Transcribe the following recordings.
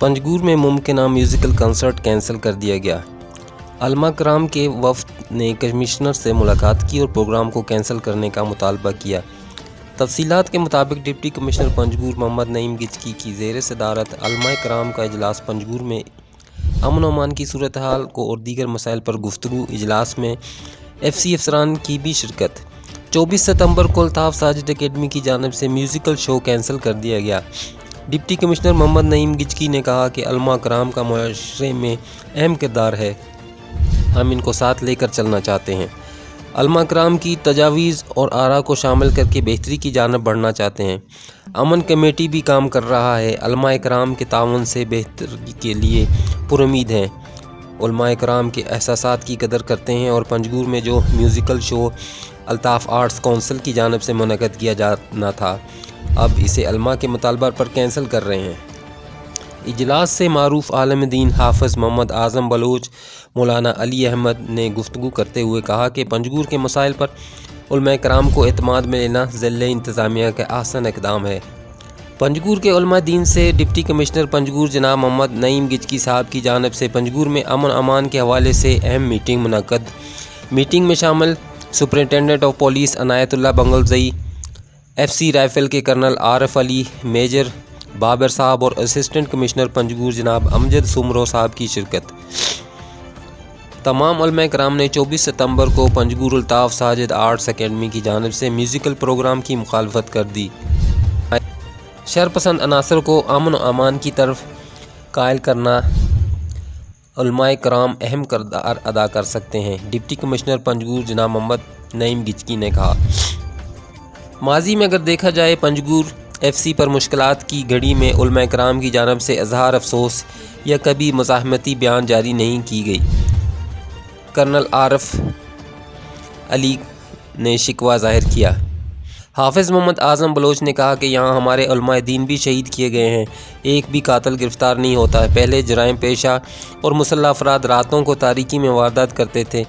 پنجگور میں ممکنہ musical concert cancel کر دیا گیا۔ علماء کرام کے وفد نے کمشنر سے ملاقات کی اور پروگرام کو کینسل کرنے کا مطالبہ کیا۔ تفصیلات کے مطابق ڈپٹی کمشنر پنجگور محمد نعیم گجکی کی زیر صدارت علماء کرام کا اجلاس پنجگور میں امن و امان کی صورتحال کو اور دیگر مسائل پر گفتگو۔ اجلاس میں ایف سی افسران کی بھی شرکت۔ 24 ستمبر کو الطاف ساجد اکیڈمی کی جانب سے میوزیکل شو کینسل کر دیا گیا۔ ڈپٹی کمشنر محمد نعیم گجکی نے کہا کہ علماء کرام کا معاشرے میں اہم کردار ہے، ہم ان کو ساتھ لے کر چلنا چاہتے ہیں۔ علماء کرام کی تجاویز اور آراء کو شامل کر کے بہتری کی جانب بڑھنا چاہتے ہیں۔ امن کمیٹی بھی کام کر رہا ہے، علماء کرام کے تعاون سے بہتری کے لیے پرامید ہیں۔ علماء کرام کے احساسات کی قدر کرتے ہیں اور پنجگور میں جو میوزیکل شو الطاف آرٹس کونسل کی جانب سے منعقد کیا جانا تھا، اب اسے علماء کے مطالبہ پر کینسل کر رہے ہیں۔ اجلاس سے معروف عالم دین حافظ محمد اعظم بلوچ مولانا علی احمد نے گفتگو کرتے ہوئے کہا کہ پنجگور کے مسائل پر علماء کرام کو اعتماد میں لینا ضلع انتظامیہ کا احسن اقدام ہے۔ پنجگور کے علماء دین سے ڈپٹی کمشنر پنجگور جناب محمد نعیم گجکی صاحب کی جانب سے پنجگور میں امن امان کے حوالے سے اہم میٹنگ منعقد۔ میٹنگ میں شامل superintendent of police Inayat Allah Bangulzai, F C rifle کے کرنل عارف علی، میجر بابر صاحب اور اسسٹنٹ کمشنر پنجگور جناب امجد سمرو صاحب کی شرکت۔ تمام علماء کرام نے 24 ستمبر کو پنجگور الطاف ساجد آرٹس اکیڈمی کی جانب سے میوزیکل پروگرام کی مخالفت کر دی۔ شرپسند عناصر کو امن و امان کی طرف قائل کرنا علماء کرام اہم کردار ادا کر سکتے ہیں، ڈپٹی کمشنر پنجگور جناب محمد نعیم گجکی نے کہا۔ ماضی میں اگر دیکھا جائے پنجگور ایف سی پر مشکلات کی گھڑی میں علماء کرام کی جانب سے اظہار افسوس یا کبھی مزاحمتی بیان جاری نہیں کی گئی۔ کرنل عارف علی نے شکوہ ظاہر کیا۔ حافظ محمد اعظم بلوچ نے کہا کہ یہاں ہمارے علماء دین بھی شہید کیے گئے ہیں، ایک بھی قاتل گرفتار نہیں ہوتا ہے۔ پہلے جرائم پیشہ اور مسلح افراد راتوں کو تاریکی میں واردات کرتے تھے،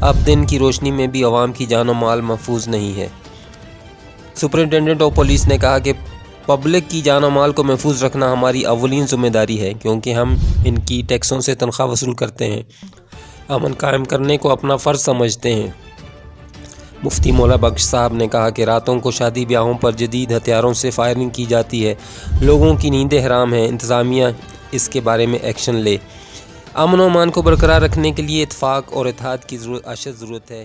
اب دن کی روشنی میں بھی عوام کی جان و مال محفوظ نہیں ہے۔ سپرنٹینڈنٹ آف پولیس نے کہا کہ پبلک کی جان و مال کو محفوظ رکھنا ہماری اولین ذمہ داری ہے، کیونکہ ہم ان کی ٹیکسوں سے تنخواہ وصول کرتے ہیں، امن قائم کرنے کو اپنا فرض سمجھتے ہیں۔ مفتی مولا بخش صاحب نے کہا کہ راتوں کو شادی بیاہوں پر جدید ہتھیاروں سے فائرنگ کی جاتی ہے، لوگوں کی نیندیں حرام ہیں، انتظامیہ اس کے بارے میں ایکشن لے۔ امن و امان کو برقرار رکھنے کے لیے اتفاق اور اتحاد کی اشد ضرورت ہے۔